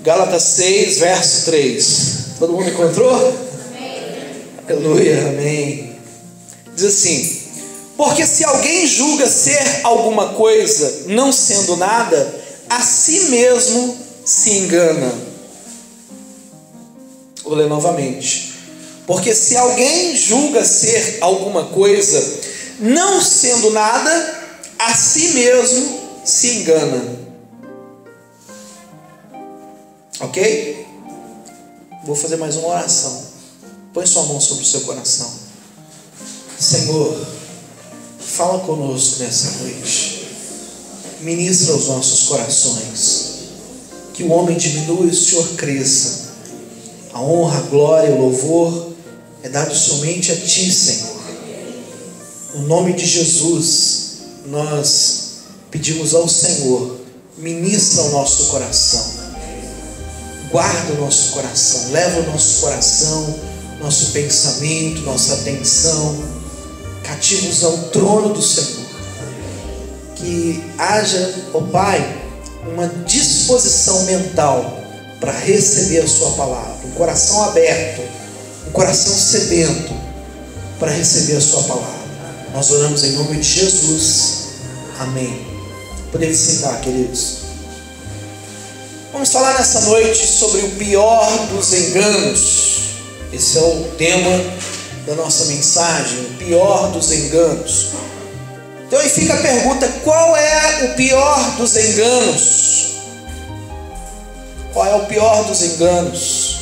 Gálatas 6, verso 3. Todo mundo encontrou? Amém. Aleluia, amém. Diz assim: porque se alguém julga ser alguma coisa, não sendo nada, a si mesmo se engana. Vou ler novamente. Porque se alguém julga ser alguma coisa, não sendo nada, a si mesmo se engana. Ok? Vou fazer mais uma oração. Põe sua mão sobre o seu coração. Senhor, fala conosco nessa noite. Ministra os nossos corações. Que o homem diminua e o Senhor cresça. A honra, a glória, o louvor é dado somente a Ti, Senhor. No nome de Jesus, nós pedimos ao Senhor, ministra o nosso coração. Guarda o nosso coração, leva o nosso coração, nosso pensamento, nossa atenção, cativos ao trono do Senhor. Que haja, ó Pai, uma disposição mental para receber a Sua palavra, um coração aberto, um coração sedento para receber a Sua palavra. Nós oramos em nome de Jesus, amém. Podemos sentar, queridos. Vamos falar nessa noite sobre o pior dos enganos. Esse é o tema da nossa mensagem, o pior dos enganos. Então aí fica a pergunta: qual é o pior dos enganos? Qual é o pior dos enganos?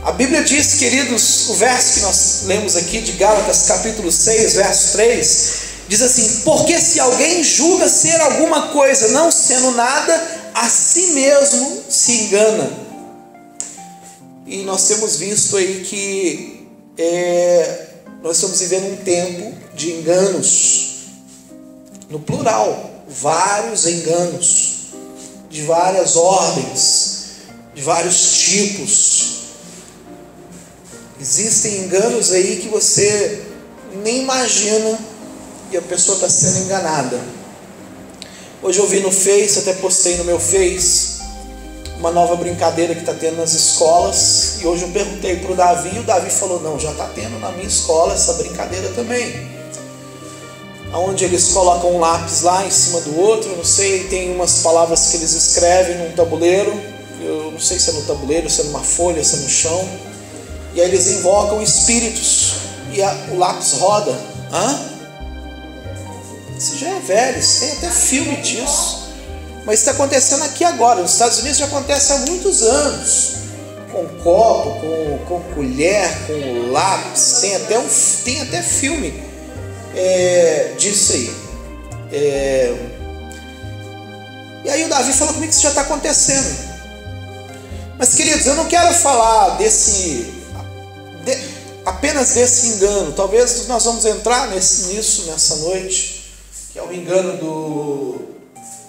A Bíblia diz, queridos, o verso que nós lemos aqui de Gálatas capítulo 6, verso 3, diz assim: porque se alguém julga ser alguma coisa, não sendo nada, a si mesmo se engana. E nós temos visto aí que nós estamos vivendo um tempo de enganos, no plural, vários enganos, de várias ordens, de vários tipos. Existem enganos aí que você nem imagina e a pessoa está sendo enganada. Hoje eu vi no Face, até postei no meu Face, uma nova brincadeira que está tendo nas escolas. E hoje eu perguntei para o Davi, e o Davi falou: não, já está tendo na minha escola essa brincadeira também. Onde eles colocam um lápis lá em cima do outro, não sei, tem umas palavras que eles escrevem num tabuleiro. Eu não sei se é no tabuleiro, se é numa folha, se é no chão. E aí eles invocam espíritos e o lápis roda. Isso já é velho, isso tem até filme disso. Mas está acontecendo aqui agora. Nos Estados Unidos já acontece há muitos anos. Com copo, com colher, com lápis. Tem até filme disso aí. E aí o Davi falou comigo que isso já está acontecendo. Mas, queridos, eu não quero falar apenas desse engano. Talvez nós vamos entrar nisso nessa noite, que é o engano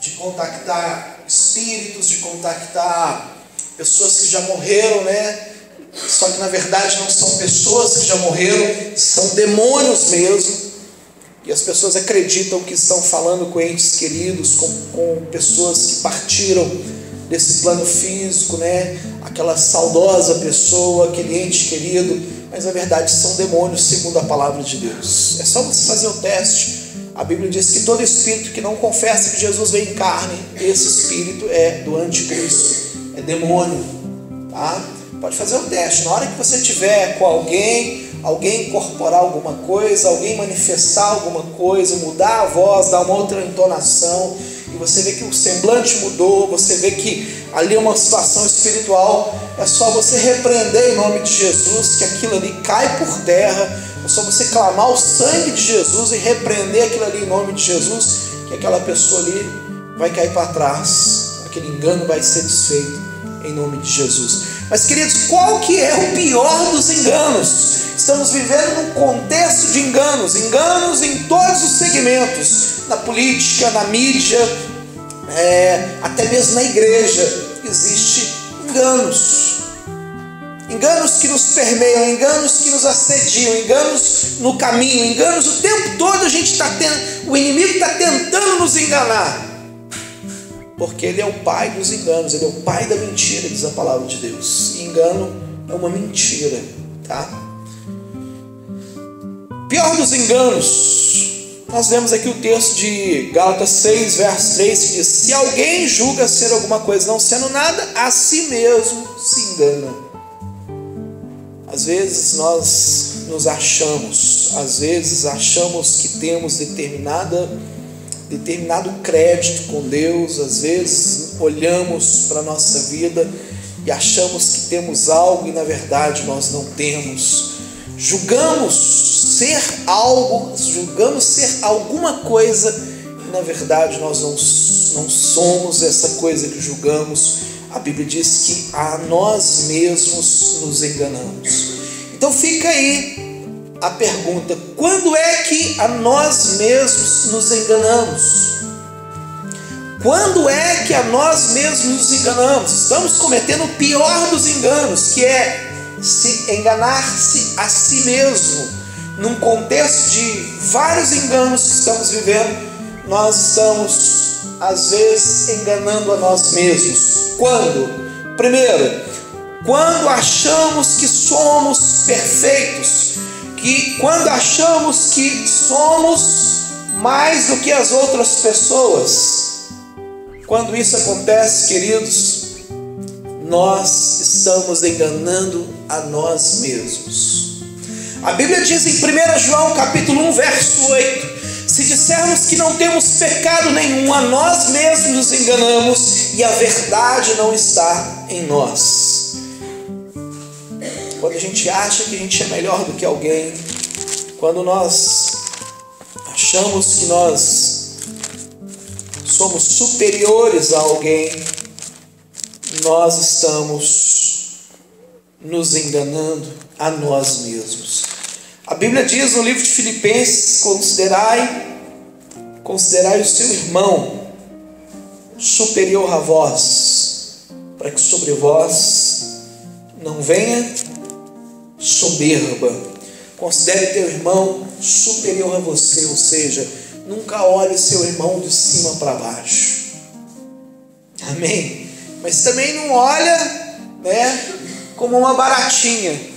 de contactar espíritos, de contactar pessoas que já morreram, né? Só que na verdade não são pessoas que já morreram, são demônios mesmo. E as pessoas acreditam que estão falando com entes queridos, com pessoas que partiram desse plano físico, né? Aquela saudosa pessoa, aquele ente querido, mas na verdade são demônios segundo a palavra de Deus. É só você fazer o teste. A Bíblia diz que todo espírito que não confessa que Jesus veio em carne, esse espírito é do anticristo, é demônio, tá? Pode fazer o teste. Na hora que você estiver com alguém incorporar alguma coisa, alguém manifestar alguma coisa, mudar a voz, dar uma outra entonação, e você vê que o semblante mudou, você vê que ali é uma situação espiritual, é só você repreender em nome de Jesus, que aquilo ali cai por terra. É só você clamar o sangue de Jesus e repreender aquilo ali em nome de Jesus, que aquela pessoa ali vai cair para trás, aquele engano vai ser desfeito em nome de Jesus. Mas, queridos, qual que é o pior dos enganos? Estamos vivendo num contexto de enganos em todos os segmentos, na política, na mídia, até mesmo na igreja existem enganos. Enganos que nos permeiam, enganos que nos assediam, enganos no caminho, enganos o tempo todo. O inimigo está tentando nos enganar. porque ele é o pai dos enganos, ele é o pai da mentira, diz a palavra de Deus. E engano é uma mentira, tá? Pior dos enganos, nós vemos aqui o texto de Gálatas 6, verso 3, que diz: se alguém julga ser alguma coisa não sendo nada, a si mesmo se engana. Às vezes nós nos achamos, às vezes achamos que temos determinado crédito com Deus, às vezes olhamos para a nossa vida e achamos que temos algo e na verdade nós não temos. Julgamos ser algo, julgamos ser alguma coisa e na verdade nós não somos essa coisa que julgamos. A Bíblia diz que a nós mesmos nos enganamos. Então fica aí a pergunta: quando é que a nós mesmos nos enganamos? Quando é que a nós mesmos nos enganamos? Estamos cometendo o pior dos enganos, que é se enganar-se a si mesmo. Num contexto de vários enganos que estamos vivendo, nós estamos às vezes enganando a nós mesmos. Quando? Primeiro, quando achamos que somos perfeitos, quando achamos que somos mais do que as outras pessoas. Quando isso acontece, queridos, nós estamos enganando a nós mesmos. A Bíblia diz em 1 João capítulo 1, verso 8: se dissermos que não temos pecado nenhum, a nós mesmos nos enganamos e a verdade não está em nós. Quando a gente acha que a gente é melhor do que alguém, quando nós achamos que nós somos superiores a alguém, nós estamos nos enganando a nós mesmos. A Bíblia diz no livro de Filipenses: considerai o seu irmão superior a vós, para que sobre vós não venha soberba. Considere teu irmão superior a você, ou seja, nunca olhe seu irmão de cima para baixo. Amém? Mas também não olha, como uma baratinha.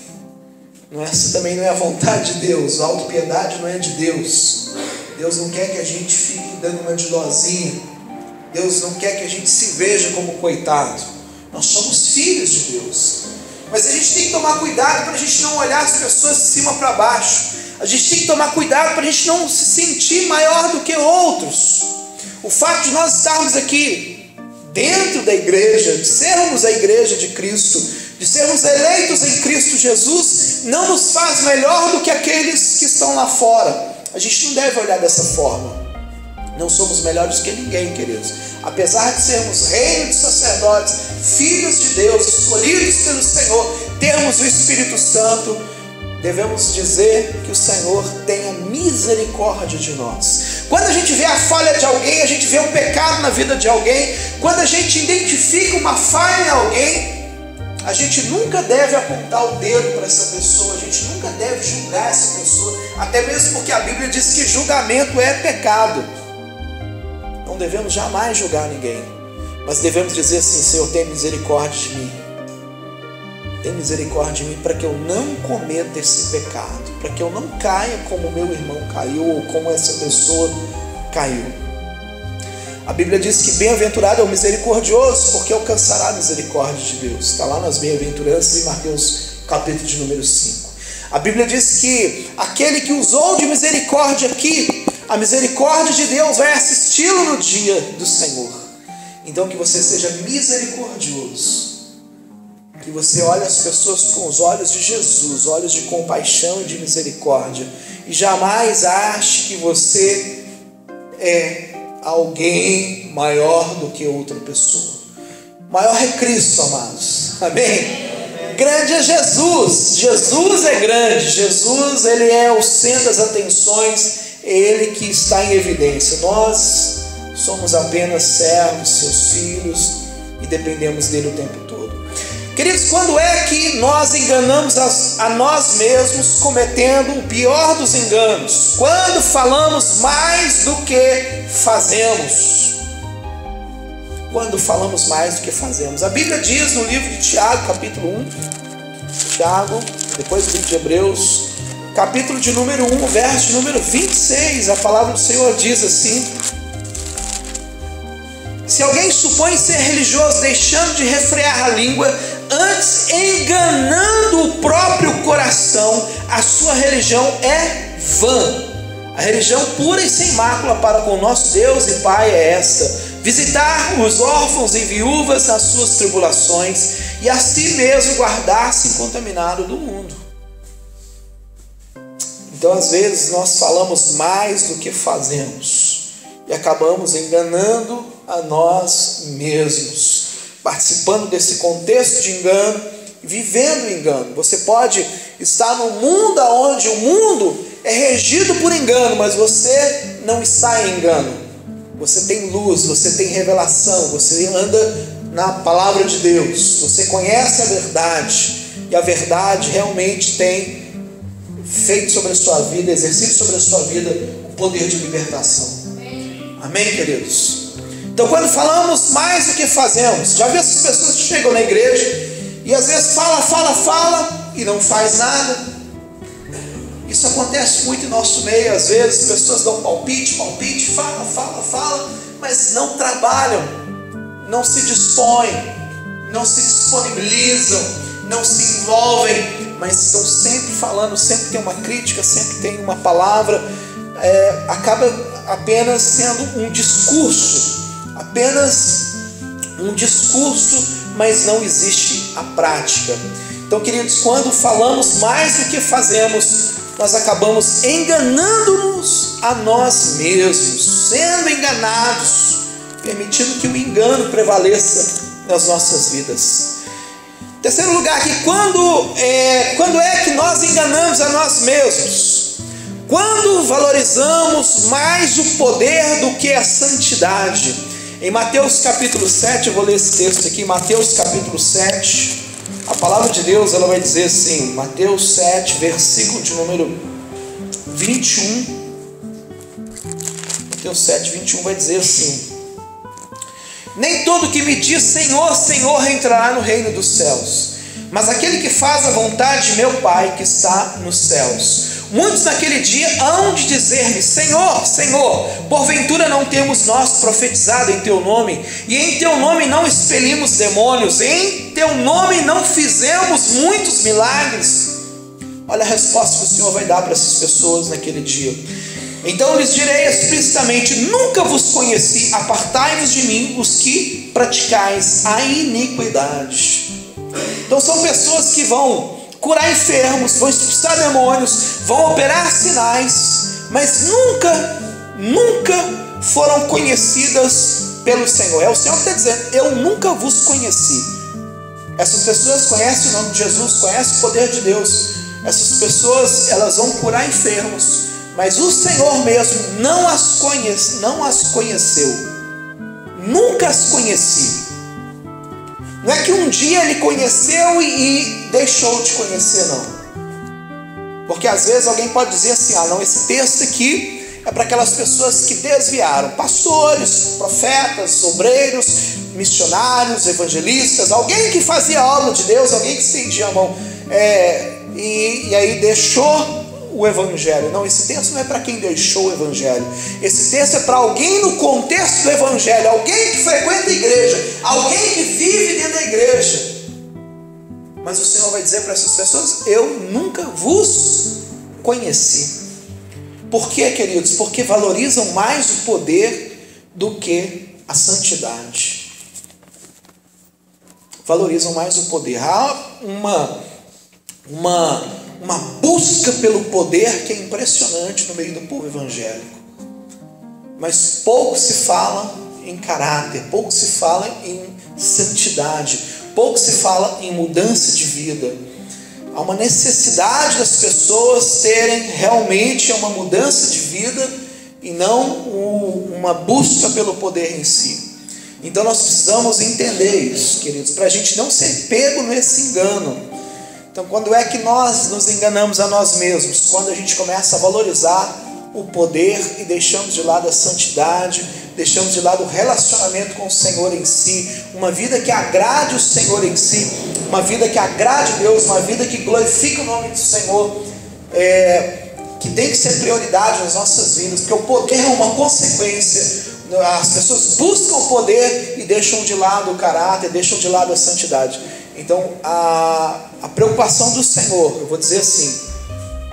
Essa também não é a vontade de Deus. A autopiedade não é de Deus. Deus não quer que a gente fique dando uma de dozinha. Deus não quer que a gente se veja como coitado. Nós somos filhos de Deus. Mas a gente tem que tomar cuidado para a gente não olhar as pessoas de cima para baixo. A gente tem que tomar cuidado para a gente não se sentir maior do que outros. O fato de nós estarmos aqui dentro da igreja, de sermos a igreja de Cristo, de sermos eleitos em Cristo Jesus, não nos faz melhor do que aqueles que estão lá fora. A gente não deve olhar dessa forma. Não somos melhores que ninguém, queridos. Apesar de sermos reino de sacerdotes, filhos de Deus, escolhidos pelo Senhor, termos o Espírito Santo, devemos dizer que o Senhor tenha misericórdia de nós. Quando a gente vê a falha de alguém, a gente vê um pecado na vida de alguém, quando a gente identifica uma falha em alguém, a gente nunca deve apontar o dedo para essa pessoa, a gente nunca deve julgar essa pessoa, até mesmo porque a Bíblia diz que julgamento é pecado. Não devemos jamais julgar ninguém, mas devemos dizer assim: Senhor, tem misericórdia de mim. Tem misericórdia de mim para que eu não cometa esse pecado, para que eu não caia como meu irmão caiu ou como essa pessoa caiu. A Bíblia diz que bem-aventurado é o misericordioso, porque alcançará a misericórdia de Deus. Está lá nas bem-aventuranças em Mateus capítulo de número 5. A Bíblia diz que aquele que usou de misericórdia aqui, a misericórdia de Deus vai assisti-lo no dia do Senhor. Então que você seja misericordioso, que você olhe as pessoas com os olhos de Jesus, olhos de compaixão e de misericórdia, e jamais ache que você é alguém maior do que outra pessoa. Maior é Cristo, amados. Amém? Grande é Jesus. Jesus é grande. Jesus, Ele é o centro das atenções, é Ele que está em evidência. Nós somos apenas servos, seus filhos, e dependemos dele o tempo todo. Queridos, quando é que nós enganamos a nós mesmos, cometendo o pior dos enganos? Quando falamos mais do que fazemos. quando falamos mais do que fazemos. A Bíblia diz no livro de Tiago, capítulo 1, Tiago, depois do livro de Hebreus, capítulo de número 1, verso de número 26, a palavra do Senhor diz assim: se alguém supõe ser religioso, deixando de refrear a língua, antes enganando o próprio coração, a sua religião é vã. A religião pura e sem mácula para com nosso Deus e Pai é esta: visitar os órfãos e viúvas nas suas tribulações, e a si mesmo guardar-se incontaminado do mundo. Então, às vezes, nós falamos mais do que fazemos e acabamos enganando a nós mesmos, participando desse contexto de engano, vivendo o engano. Você pode estar num mundo onde o mundo é regido por engano, mas você não está em engano. Você tem luz, você tem revelação, você anda na palavra de Deus, você conhece a verdade, e a verdade realmente tem feito sobre a sua vida, exercido sobre a sua vida o poder de libertação. Amém, queridos? Então, quando falamos mais do que fazemos, já vi essas pessoas que chegam na igreja e às vezes fala e não faz nada. Isso acontece muito em nosso meio. Às vezes pessoas dão palpite, fala, mas não trabalham, não se dispõem, não se disponibilizam, não se envolvem, mas estão sempre falando, sempre tem uma crítica, sempre tem uma palavra. Acaba apenas sendo um discurso, mas não existe a prática. Então, queridos, quando falamos mais do que fazemos, nós acabamos enganando-nos a nós mesmos, sendo enganados, permitindo que o engano prevaleça nas nossas vidas. Terceiro lugar aqui, quando é que nós enganamos a nós mesmos? Quando valorizamos mais o poder do que a santidade. Em Mateus capítulo 7, eu vou ler esse texto aqui, Mateus capítulo 7, a palavra de Deus ela vai dizer assim, Mateus 7, versículo de número 21, Mateus 7, 21 vai dizer assim: nem todo que me diz Senhor, Senhor entrará no reino dos céus, mas aquele que faz a vontade de meu Pai que está nos céus. Muitos naquele dia hão de dizer-me: Senhor, Senhor, porventura não temos nós profetizado em Teu nome, e em Teu nome não expelimos demônios, em Teu nome não fizemos muitos milagres? Olha a resposta que o Senhor vai dar para essas pessoas naquele dia. Então lhes direi explicitamente: nunca vos conheci, apartai-vos de mim, os que praticais a iniquidade. Então são pessoas que vão curar enfermos, vão expulsar demônios, vão operar sinais, mas nunca foram conhecidas pelo Senhor. É o Senhor que está dizendo: eu nunca vos conheci. Essas pessoas conhecem o nome de Jesus, conhecem o poder de Deus. Essas pessoas, elas vão curar enfermos, mas o Senhor mesmo não as conheceu. Nunca as conheci. Não é que um dia ele conheceu e deixou de conhecer, não. Porque às vezes alguém pode dizer assim: não, esse texto aqui é para aquelas pessoas que desviaram. Pastores, profetas, obreiros, missionários, evangelistas, alguém que fazia a obra de Deus, alguém que estendia a mão e aí deixou o evangelho. Não, esse texto não é para quem deixou o evangelho. Esse texto é para alguém no contexto do evangelho, alguém que frequenta a igreja, alguém que vive dentro da igreja. Mas o Senhor vai dizer para essas pessoas: eu nunca vos conheci. Por quê, queridos? Porque valorizam mais o poder do que a santidade. Valorizam mais o poder. Há uma busca pelo poder que é impressionante no meio do povo evangélico, mas pouco se fala em caráter, pouco se fala em santidade, pouco se fala em mudança de vida. Há uma necessidade das pessoas terem realmente uma mudança de vida e não uma busca pelo poder em si. Então nós precisamos entender isso, queridos, para a gente não ser pego nesse engano. Então, quando é que nós nos enganamos a nós mesmos? Quando a gente começa a valorizar o poder e deixamos de lado a santidade, deixamos de lado o relacionamento com o Senhor em si, uma vida que agrade o Senhor em si, uma vida que agrade Deus, uma vida que glorifique o nome do Senhor, que tem que ser prioridade nas nossas vidas, porque o poder é uma consequência. As pessoas buscam o poder e deixam de lado o caráter, deixam de lado a santidade. Então a preocupação do Senhor, eu vou dizer assim,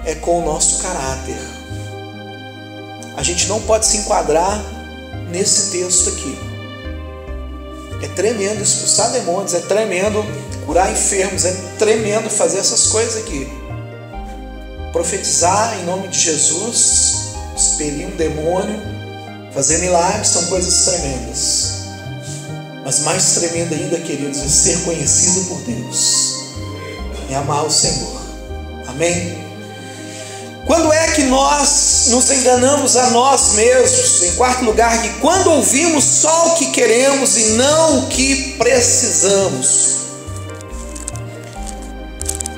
é com o nosso caráter. A gente não pode se enquadrar nesse texto aqui. É tremendo expulsar demônios, é tremendo curar enfermos, é tremendo fazer essas coisas aqui. Profetizar em nome de Jesus, expelir um demônio, fazer milagres, são coisas tremendas. Mas mais tremendo ainda, queridos, é ser conhecido por Deus e amar o Senhor. Amém? Quando é que nós nos enganamos a nós mesmos? Em quarto lugar, que quando ouvimos só o que queremos e não o que precisamos.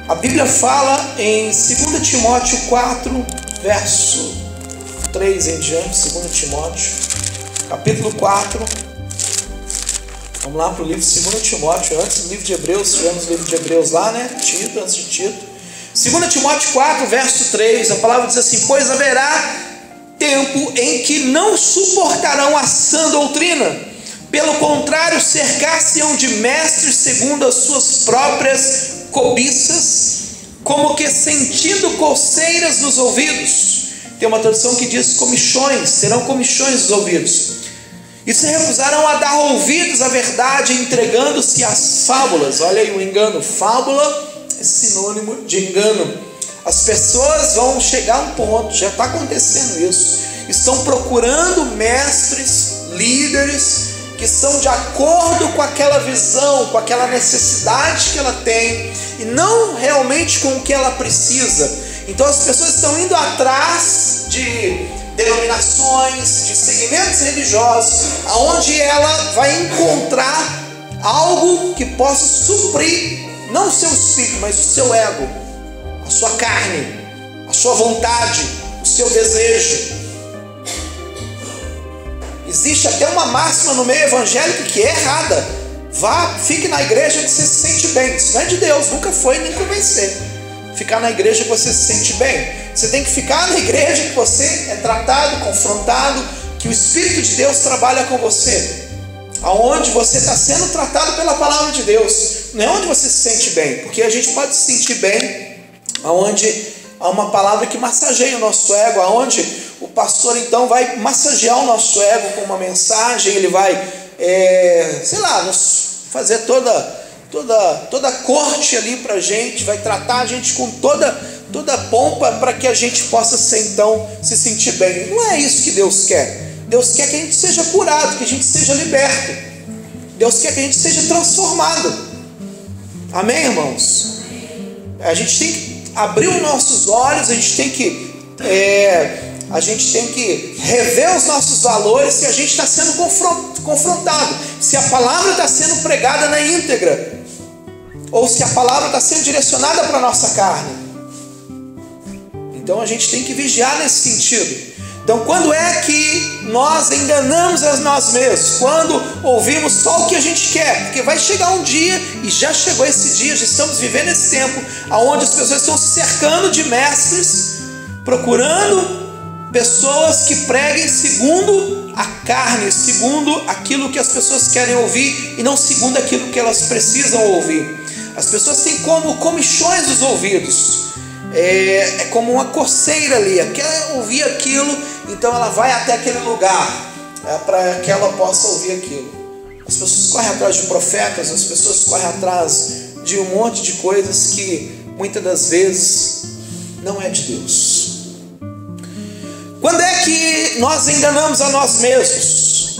A Bíblia fala em 2 Timóteo 4, verso 3 em diante, 2 Timóteo, capítulo 4. Vamos lá para o livro de 2 Timóteo, antes do livro de Hebreus, tivemos o livro de Hebreus lá, né? Tito, antes de Tito. 2 Timóteo 4, verso 3, a palavra diz assim: pois haverá tempo em que não suportarão a sã doutrina, pelo contrário, cercar-se-ão de mestres segundo as suas próprias cobiças, como que sentindo coceiras nos ouvidos. Tem uma tradução que diz comichões, serão comichões nos ouvidos. E se recusarão a dar ouvidos à verdade, entregando-se às fábulas. Olha aí o engano, fábula é sinônimo de engano. As pessoas vão chegar a um ponto, já está acontecendo isso, estão procurando mestres, líderes, que são de acordo com aquela visão, com aquela necessidade que ela tem, e não realmente com o que ela precisa. Então as pessoas estão indo atrás de denominações, de segmentos religiosos, onde ela vai encontrar algo que possa suprir, não o seu espírito, mas o seu ego, a sua carne, a sua vontade, o seu desejo. Existe até uma máxima no meio evangélico que é errada: fique na igreja que você se sente bem. Isso não é de Deus, nunca foi, nem convencer. Ficar na igreja que você se sente bem. Você tem que ficar na igreja que você é tratado, confrontado, que o Espírito de Deus trabalha com você, aonde você está sendo tratado pela palavra de Deus, não é onde você se sente bem, porque a gente pode se sentir bem aonde há uma palavra que massageia o nosso ego, aonde o pastor então vai massagear o nosso ego com uma mensagem, ele vai, nos fazer toda a corte ali para a gente, vai tratar a gente com toda a pompa para que a gente possa então se sentir bem. Não é isso que Deus quer. Deus quer que a gente seja curado, que a gente seja liberto. Deus quer que a gente seja transformado. Amém, irmãos? A gente tem que abrir os nossos olhos, a gente tem que rever os nossos valores, se a gente está sendo confrontado, se a palavra está sendo pregada na íntegra, ou se a palavra está sendo direcionada para a nossa carne. Então a gente tem que vigiar nesse sentido. Então quando é que nós enganamos a nós mesmos? Quando ouvimos só o que a gente quer, porque vai chegar um dia, e já chegou esse dia, já estamos vivendo esse tempo, onde as pessoas estão se cercando de mestres, procurando pessoas que preguem segundo a carne, segundo aquilo que as pessoas querem ouvir, e não segundo aquilo que elas precisam ouvir. As pessoas têm como comichões dos ouvidos, é como uma coceira ali, quer ouvir aquilo, então ela vai até aquele lugar, para que ela possa ouvir aquilo. As pessoas correm atrás de profetas, as pessoas correm atrás de um monte de coisas que muitas das vezes não é de Deus. Quando é que nós enganamos a nós mesmos?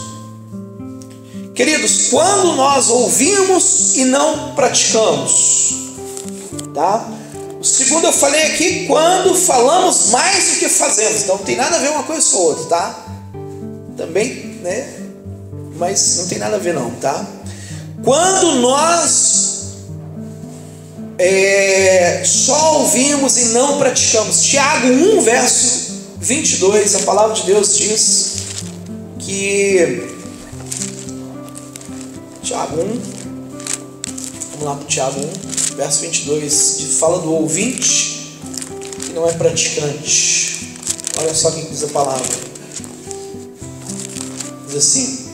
Queridos, quando nós ouvimos e não praticamos, tá? O segundo eu falei aqui, quando falamos mais do que fazemos. Então não tem nada a ver uma coisa com a outra, tá? Também, né? Mas não tem nada a ver não, tá? Quando nós só ouvimos e não praticamos. Tiago 1, verso 22, a palavra de Deus diz que Tiago 1, vamos lá para o Tiago 1, verso 22, fala do ouvinte que não é praticante. Olha só o que diz a palavra. Diz assim: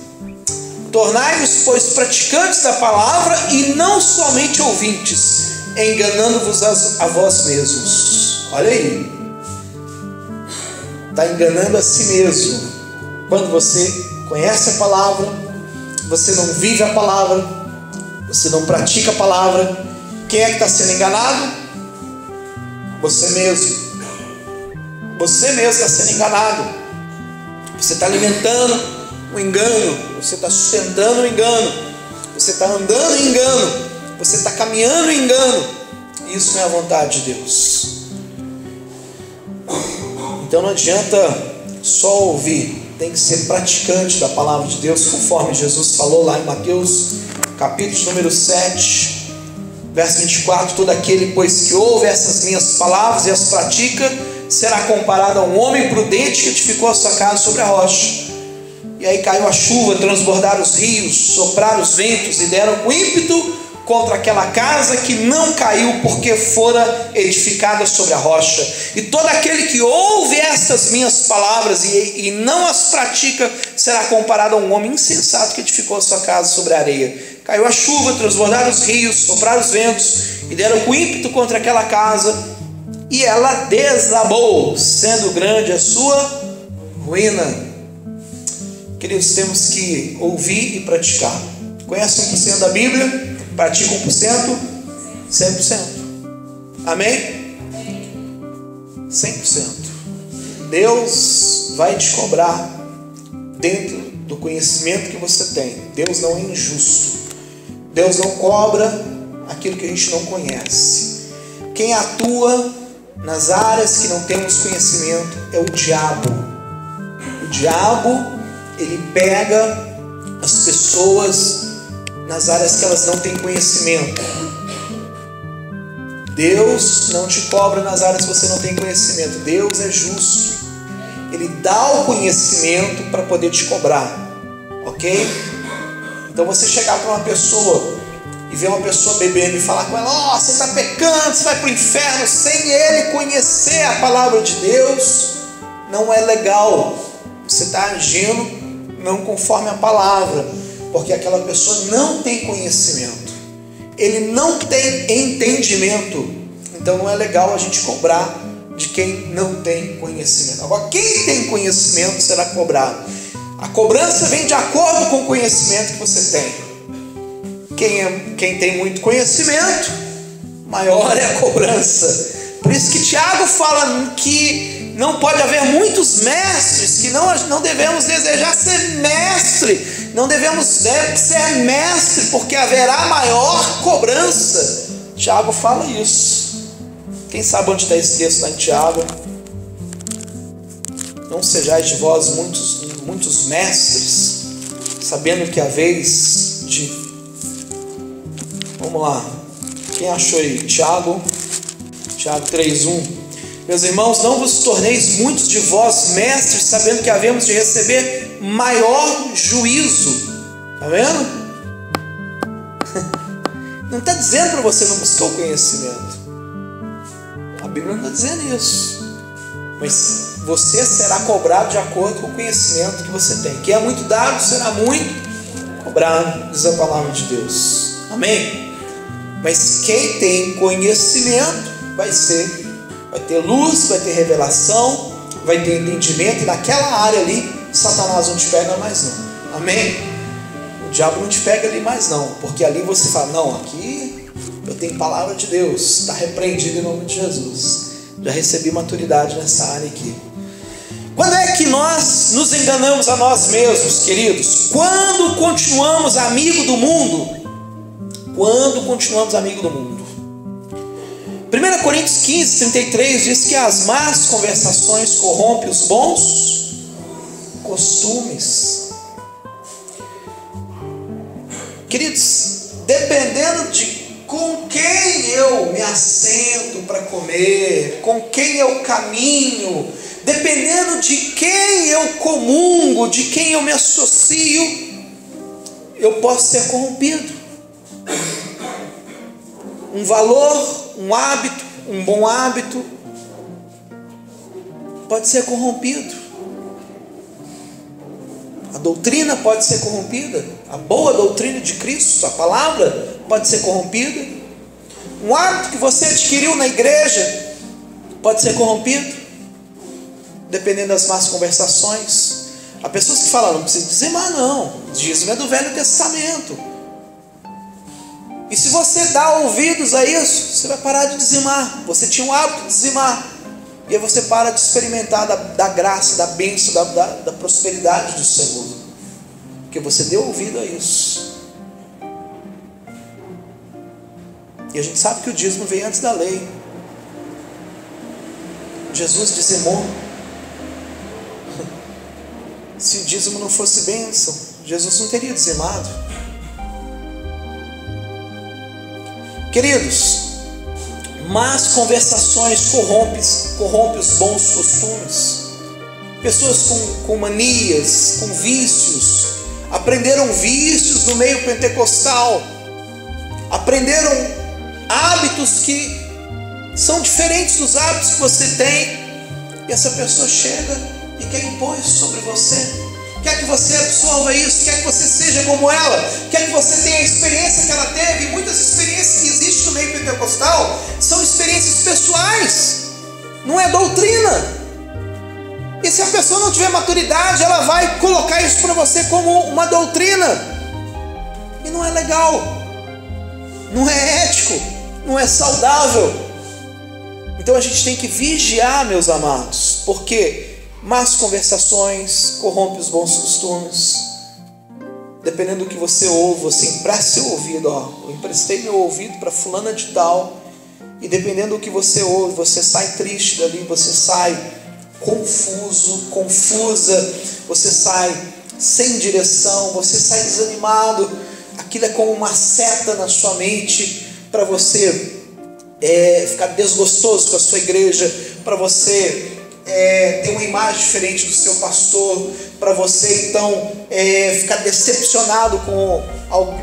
tornai-vos, pois, praticantes da palavra e não somente ouvintes, enganando-vos a vós mesmos. Olha aí, está enganando a si mesmo. Quando você conhece a palavra, você não vive a palavra, você não pratica a palavra, quem é que está sendo enganado? Você mesmo. Você mesmo está sendo enganado. Você está alimentando o engano, você está sustentando o engano, você está andando em engano, você está caminhando em engano. Isso não é a vontade de Deus. Então não adianta só ouvir, tem que ser praticante da palavra de Deus, conforme Jesus falou lá em Mateus, capítulo número 7, verso 24: todo aquele, pois, que ouve essas minhas palavras e as pratica, será comparado a um homem prudente que edificou a sua casa sobre a rocha. E aí caiu a chuva, transbordaram os rios, sopraram os ventos e deram com ímpeto contra aquela casa, que não caiu, porque fora edificada sobre a rocha. E todo aquele que ouve estas minhas palavras e não as pratica, será comparado a um homem insensato que edificou a sua casa sobre a areia. Caiu a chuva, transbordaram os rios, sopraram os ventos e deram com ímpeto contra aquela casa, e ela desabou, sendo grande a sua ruína. Queridos, temos que ouvir e praticar. Conhece 1% da Bíblia? Pratica 1%? 100%. Amém? 100%. Deus vai te cobrar dentro do conhecimento que você tem. Deus não é injusto. Deus não cobra aquilo que a gente não conhece. Quem atua nas áreas que não temos conhecimento é o diabo. O diabo, ele pega as pessoas nas áreas que elas não têm conhecimento. Deus não te cobra nas áreas que você não tem conhecimento. Deus é justo. Ele dá o conhecimento para poder te cobrar. Ok? Então você chegar para uma pessoa e ver uma pessoa bebendo e falar com ela: ó, você está pecando, você vai para o inferno, sem ele conhecer a palavra de Deus, não é legal. Você está agindo não conforme a palavra, porque aquela pessoa não tem conhecimento, ele não tem entendimento. Então não é legal a gente cobrar de quem não tem conhecimento. Agora, quem tem conhecimento será cobrado. A cobrança vem de acordo com o conhecimento que você tem. Quem tem muito conhecimento, maior é a cobrança. Por isso que Tiago fala que não pode haver muitos mestres, que não devemos desejar ser mestre, não devemos ser mestre, porque haverá maior cobrança. Tiago fala isso. Quem sabe onde está esse texto? Está em Tiago. Não sejais de vós muitos mestres, sabendo que a vez de... Vamos lá, quem achou aí? Tiago 3:1. Meus irmãos, não vos torneis muitos de vós mestres, sabendo que havemos de receber maior juízo. Está vendo? Não está dizendo para você não buscar o conhecimento. A Bíblia não está dizendo isso. Mas você será cobrado de acordo com o conhecimento que você tem. Quem é muito dado será muito cobrado, diz a palavra de Deus. Amém? Mas quem tem conhecimento vai ter luz, vai ter revelação, vai ter entendimento, e naquela área ali Satanás não te pega mais não. Amém? O diabo não te pega ali mais não, porque ali você fala: não, aqui eu tenho palavra de Deus, está repreendido em nome de Jesus. Já recebi maturidade nessa área aqui. Quando é que nós nos enganamos a nós mesmos, queridos? Quando continuamos amigo do mundo. Quando continuamos amigo do mundo. 1 Coríntios 15:33 diz que as más conversações corrompem os bons costumes. Queridos, dependendo de com quem eu me assento para comer, com quem eu caminho, dependendo de quem eu comungo, de quem eu me associo, eu posso ser corrompido. Um valor, um hábito, um bom hábito pode ser corrompido. A doutrina pode ser corrompida. A boa doutrina de Cristo, a palavra, pode ser corrompida. Um hábito que você adquiriu na igreja pode ser corrompido, dependendo das más conversações. Há pessoas que falam, não precisa dizimar não, dízimo é do Velho Testamento. E se você dá ouvidos a isso, você vai parar de dizimar. Você tinha um hábito de dizimar, e aí você para de experimentar da graça, da bênção, da prosperidade do Senhor, porque você deu ouvido a isso. E a gente sabe que o dízimo veio antes da lei. Jesus dizimou. Se o dízimo não fosse bênção, Jesus não teria dizimado. Queridos, más conversações corrompe os bons costumes. Pessoas com manias, com vícios, aprenderam vícios no meio pentecostal, aprenderam hábitos que são diferentes dos hábitos que você tem, e essa pessoa chega e quer impor isso sobre você, quer que você absorva isso, quer que você seja como ela, quer que você tenha a experiência que ela teve. E muitas experiências que existem no meio pentecostal são experiências pessoais, não é doutrina. E se a pessoa não tiver maturidade, ela vai colocar isso para você como uma doutrina, e não é legal, não é ético, não é saudável. Então a gente tem que vigiar, meus amados, porque más conversações corrompem os bons costumes. Dependendo do que você ouve, você empresta seu ouvido. Eu emprestei meu ouvido para fulana de tal, e dependendo do que você ouve, você sai triste dali, você sai confuso, confusa, você sai sem direção, você sai desanimado. Aquilo é como uma seta na sua mente para você ficar desgostoso com a sua igreja, para você ter uma imagem diferente do seu pastor, para você então ficar decepcionado com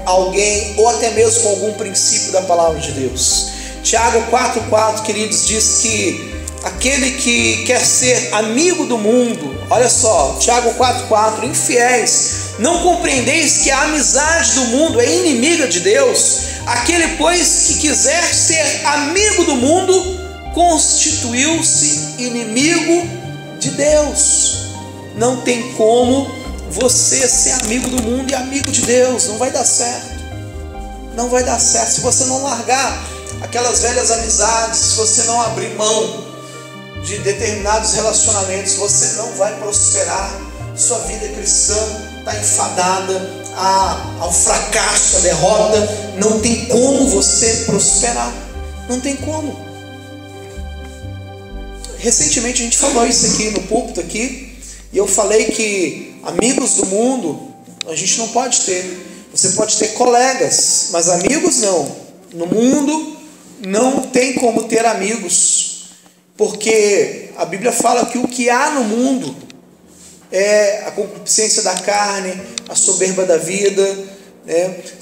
alguém, ou até mesmo com algum princípio da palavra de Deus. Tiago 4,4, queridos, diz que aquele que quer ser amigo do mundo, olha só, Tiago 4,4, infiéis, não compreendeis que a amizade do mundo é inimiga de Deus? Aquele, pois, que quiser ser amigo do mundo, constituiu-se inimigo de Deus. Não tem como você ser amigo do mundo e amigo de Deus. Não vai dar certo. Não vai dar certo. Se você não largar aquelas velhas amizades, se você não abrir mão de determinados relacionamentos, você não vai prosperar. Sua vida cristã está enfadada ao fracasso, à derrota. Não tem como você prosperar. Não tem como. Recentemente a gente falou isso aqui no púlpito aqui, e eu falei que amigos do mundo a gente não pode ter. Você pode ter colegas, mas amigos não. No mundo não tem como ter amigos, porque a Bíblia fala que o que há no mundo é a concupiscência da carne, a soberba da vida,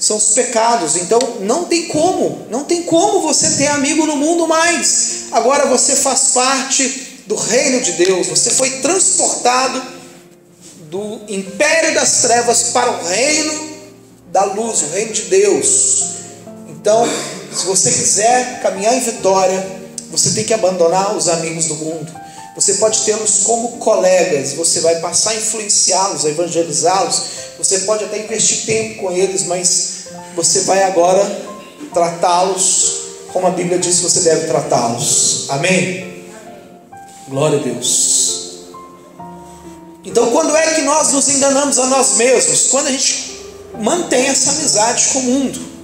são os pecados. Então não tem como você ter amigo no mundo mais. Agora você faz parte do reino de Deus, você foi transportado do império das trevas para o reino da luz, o reino de Deus. Então, se você quiser caminhar em vitória, você tem que abandonar os amigos do mundo. Você pode tê-los como colegas, você vai passar a influenciá-los, a evangelizá-los, você pode até investir tempo com eles, mas você vai agora tratá-los como a Bíblia diz que você deve tratá-los. Amém? Glória a Deus. Então, quando é que nós nos enganamos a nós mesmos? Quando a gente mantém essa amizade com o mundo.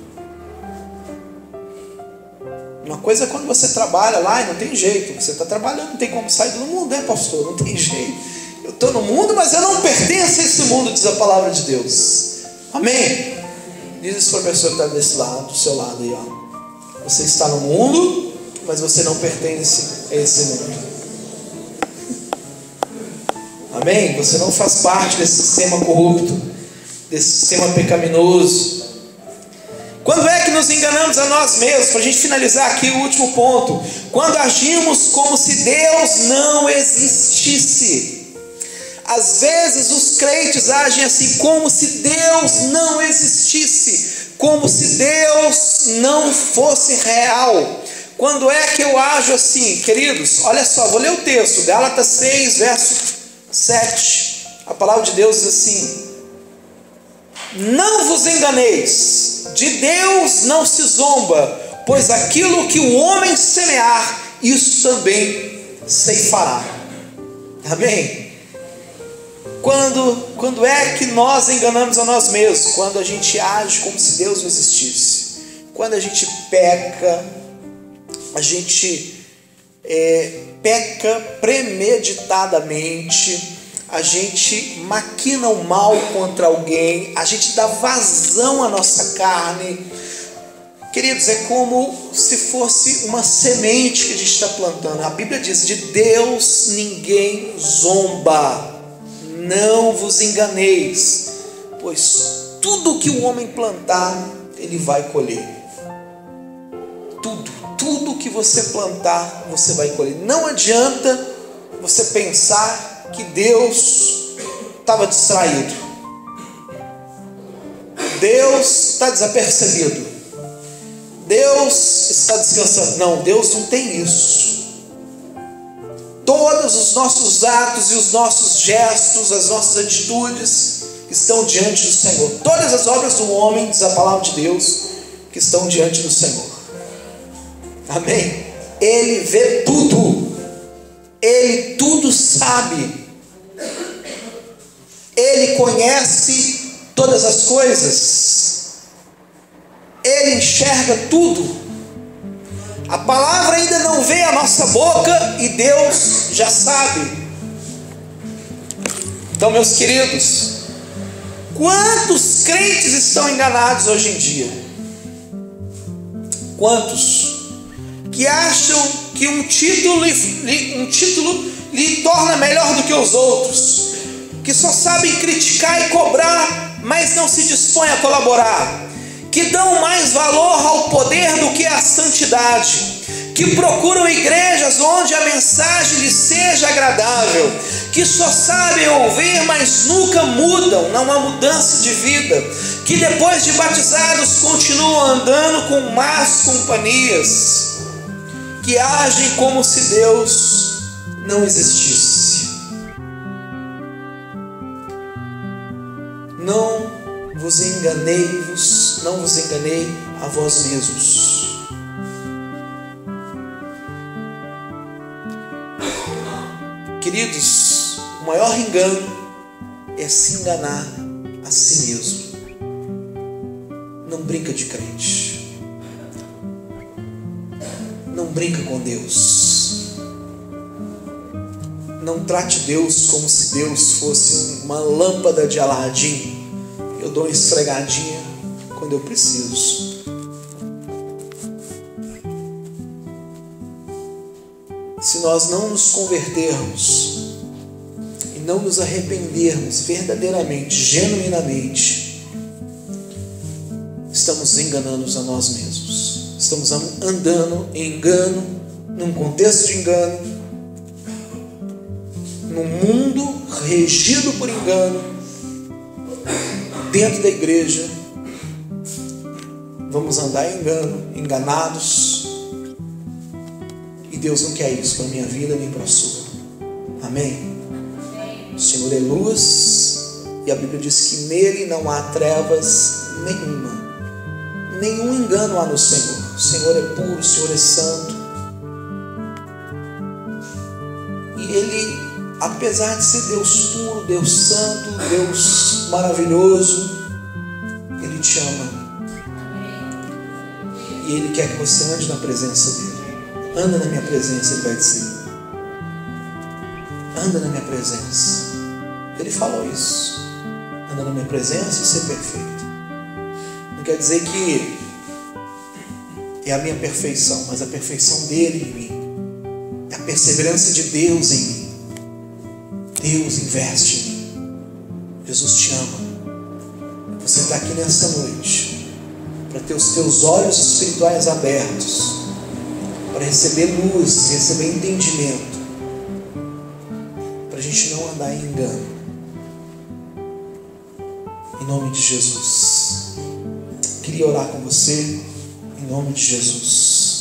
Uma coisa é quando você trabalha lá e não tem jeito, você está trabalhando, não tem como sair do mundo, né, pastor? Não tem jeito. Eu estou no mundo, mas eu não pertenço a esse mundo, diz a palavra de Deus. Amém? Diz isso para a pessoa que está desse lado, do seu lado aí, ó. Você está no mundo, mas você não pertence a esse mundo. Amém? Você não faz parte desse sistema corrupto, desse sistema pecaminoso. Quando é que nos enganamos a nós mesmos? Para a gente finalizar aqui o último ponto. Quando agimos como se Deus não existisse. Às vezes os crentes agem assim, como se Deus não existisse, como se Deus não fosse real. Quando é que eu ajo assim, queridos? Olha só, vou ler o texto, Gálatas 6, verso 7. A palavra de Deus diz assim: não vos enganeis, de Deus não se zomba, pois aquilo que o homem semear, isso também ceifará. Amém? Quando é que nós enganamos a nós mesmos? Quando a gente age como se Deus não existisse. Quando a gente peca, a gente peca premeditadamente, a gente maquina o mal contra alguém, a gente dá vazão à nossa carne. Queridos, é como se fosse uma semente que a gente está plantando. A Bíblia diz: de Deus ninguém zomba. Não vos enganeis, pois tudo que o homem plantar, ele vai colher. Tudo que você plantar, você vai colher. Não adianta você pensar que Deus estava distraído, Deus está desapercebido, Deus está descansando. Não, Deus não tem isso. Todos os nossos atos e os nossos gestos, as nossas atitudes estão diante do Senhor. Todas as obras do homem, diz a palavra de Deus, que estão diante do Senhor. Amém? Ele vê tudo. Ele tudo sabe. Ele conhece todas as coisas. Ele enxerga tudo. A palavra ainda não veio à nossa boca e Deus já sabe. Então, meus queridos, quantos crentes estão enganados hoje em dia? Quantos que acham que um título lhe torna melhor do que os outros, que só sabem criticar e cobrar, mas não se dispõem a colaborar, que dão mais valor ao poder do que à santidade, que procuram igrejas onde a mensagem lhes seja agradável, que só sabem ouvir, mas nunca mudam, não há mudança de vida, que depois de batizados continuam andando com más companhias, que agem como se Deus não existisse. Não vos enganei a vós mesmos. Queridos, o maior engano é se enganar a si mesmo. Não brinca de crente. Não brinca com Deus. Não trate Deus como se Deus fosse uma lâmpada de Aladim. Eu dou uma esfregadinha quando eu preciso. Se nós não nos convertermos e não nos arrependermos verdadeiramente, genuinamente, estamos enganando a nós mesmos. Estamos andando em engano, num contexto de engano, num mundo regido por engano. Dentro da igreja, vamos andar em engano, enganados, e Deus não quer isso para a minha vida nem para a sua. Amém? O Senhor é luz, e a Bíblia diz que nele não há trevas nenhuma, nenhum engano há no Senhor. O Senhor é puro, o Senhor é santo, e Ele, apesar de ser Deus puro, Deus santo, Deus maravilhoso, Ele te ama. E Ele quer que você ande na presença dEle. Anda na minha presença, Ele vai dizer. Anda na minha presença. Ele falou isso. Anda na minha presença e ser perfeito. Não quer dizer que é a minha perfeição, mas a perfeição dEle em mim. É a perseverança de Deus em mim. Deus investe em mim. Jesus te ama. Você está aqui nessa noite para ter os teus olhos espirituais abertos, para receber luz, receber entendimento, para a gente não andar em engano. Em nome de Jesus. Queria orar com você, em nome de Jesus.